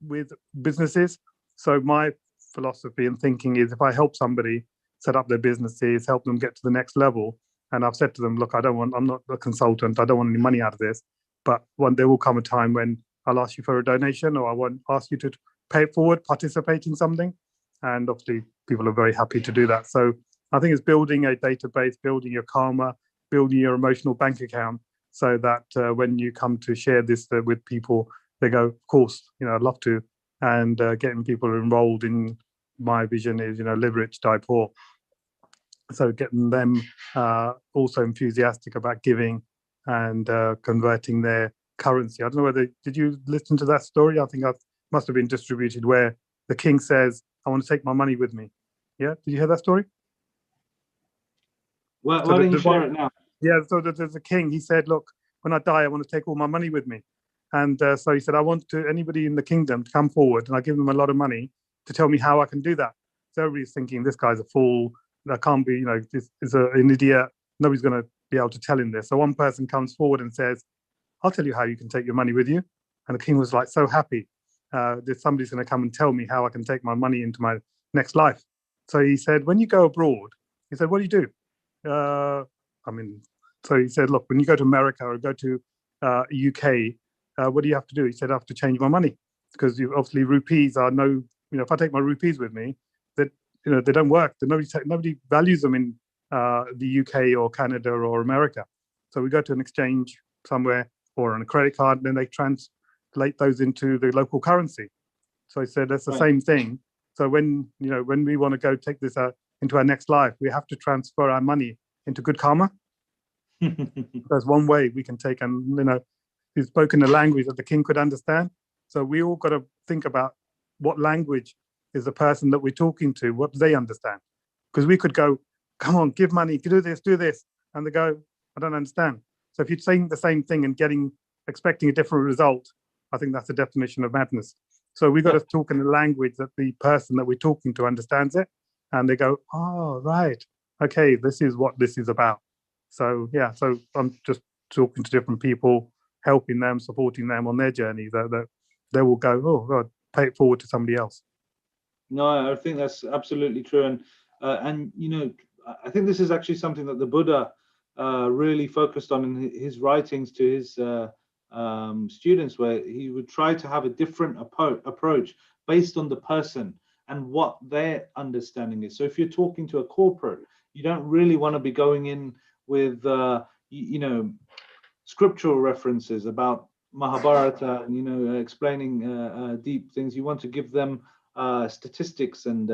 with businesses. So my philosophy and thinking is, if I help somebody set up their businesses, help them get to the next level, and I've said to them, look, I'm not a consultant, I don't want any money out of this, but there will come a time when I'll ask you for a donation, or I won't ask you to pay it forward, participate in something. And obviously people are very happy to do that. So I think it's building a database, building your karma, building your emotional bank account, so that when you come to share this with people, they go, of course, I'd love to. And getting people enrolled in my vision is, live rich, die poor. So getting them also enthusiastic about giving and converting their currency. I don't know whether, did you listen to that story? I think I must have been distributed, where the king says, I want to take my money with me. Yeah, did you hear that story? Why don't you share it now? Yeah, so there's a king. He said, look, when I die, I want to take all my money with me. And so he said, I want anybody in the kingdom to come forward, and I give them a lot of money to tell me how I can do that. So everybody's thinking, this guy's a fool. That can't be, this is an idiot. Nobody's going to be able to tell him this. So one person comes forward and says, I'll tell you how you can take your money with you. And the king was like so happy that somebody's going to come and tell me how I can take my money into my next life. So he said, when you go abroad, he said, what do you do? So he said, look, when you go to America or go to UK, what do you have to do? He said, I have to change my money, because obviously rupees are if I take my rupees with me, that they don't work. Nobody values them in the UK or Canada or America. So we go to an exchange somewhere or on a credit card, and then they translate those into the local currency. So he said that's the same thing. So when we want to go take this into our next life, we have to transfer our money into good karma. There's one way we can take, and he's spoken a language that the king could understand. So we all got to think about what language is the person that we're talking to, what do they understand? Because we could go, come on, give money, do this, and they go, I don't understand. So if you're saying the same thing and expecting a different result, I think that's the definition of madness. So we've got to talk in the language that the person that we're talking to understands it, and they go, oh, right, okay, this is what this is about. So yeah, so I'm just talking to different people, helping them, supporting them on their journey, that they will go, oh God, pay it forward to somebody else. No, I think that's absolutely true. And I think this is actually something that the Buddha really focused on in his writings to his students, where he would try to have a different approach based on the person and what their understanding is. So if you're talking to a corporate, you don't really want to be going in with scriptural references about Mahabharata and explaining deep things. You want to give them statistics and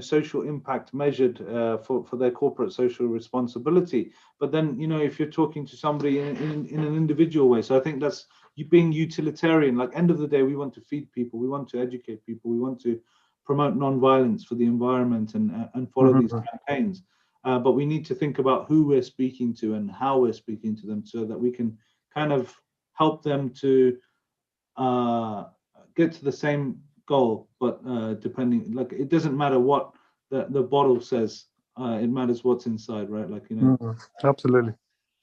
social impact measured for their corporate social responsibility. But then if you're talking to somebody in an individual way, so I think that's you being utilitarian. Like, end of the day, we want to feed people, we want to educate people, we want to promote non-violence for the environment and follow these campaigns. But we need to think about who we're speaking to and how we're speaking to them, so that we can kind of help them to get to the same goal. But depending, like, it doesn't matter what the bottle says. It matters what's inside, right? Like, you know. Absolutely.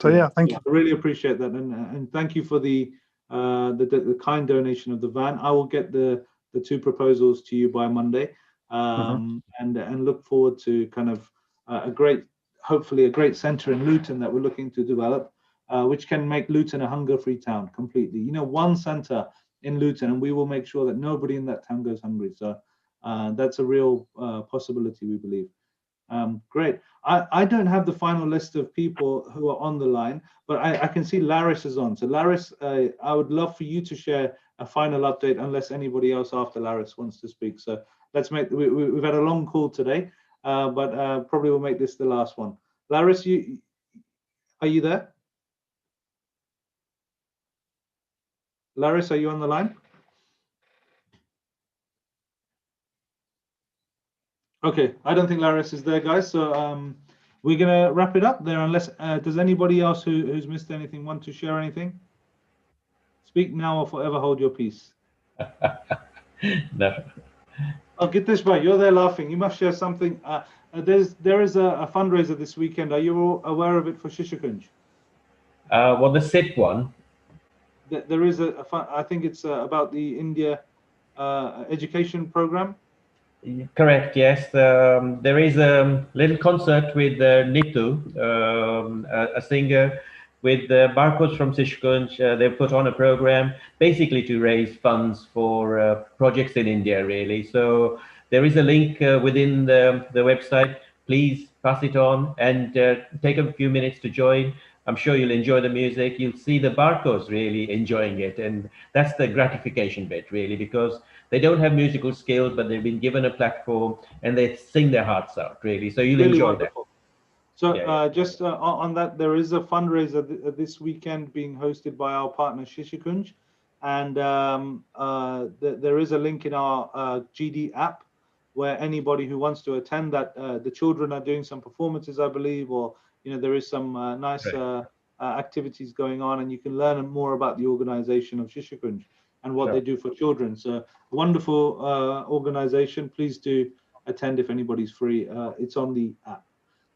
So yeah, thank you. I really appreciate that, and thank you for the kind donation of the van. I will get the 2 proposals to you by Monday, and look forward to kind of hopefully a great centre in Luton that we're looking to develop, which can make Luton a hunger-free town completely. You know, one centre in Luton, and we will make sure that nobody in that town goes hungry. So that's a real possibility, we believe. Great. I don't have the final list of people who are on the line, but I can see Laris is on. So Laris, I would love for you to share a final update, unless anybody else after Laris wants to speak. So let's we've had a long call today, but probably we'll make this the last one. Laris, are you there? Laris, are you on the line? Okay, I don't think Laris is there, guys. So we're gonna wrap it up there. Unless does anybody else who's missed anything want to share anything? Speak now or forever hold your peace. No. Oh, get this right. You're there laughing. You must share something. There is a fundraiser this weekend. Are you all aware of it for Shishikunj? Well, the SIP one. There is a fun. I think it's about the India education program. Correct, yes. There is a little concert with Nitu, a singer, with Barcos from Sishkunj. They've put on a program basically to raise funds for projects in India, really. So there is a link within the website. Please pass it on and take a few minutes to join. I'm sure you'll enjoy the music. You'll see the Barcos really enjoying it. And that's the gratification bit, really, because they don't have musical skills, but they've been given a platform and they sing their hearts out, really. So you'll Really enjoy wonderful. So Yeah, just on that, there is a fundraiser this weekend being hosted by our partner Shishikunj, and there is a link in our GD app where anybody who wants to attend that, the children are doing some performances, I believe, or there is some nice activities going on, and you can learn more about the organization of Shishikunj and what they do for children. So wonderful organization. Please do attend if anybody's free. It's on the app.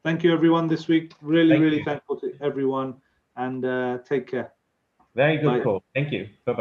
Thank you, everyone, this week. Really thankful to everyone, and take care. Very good Bye. call. Thank you. Bye-bye.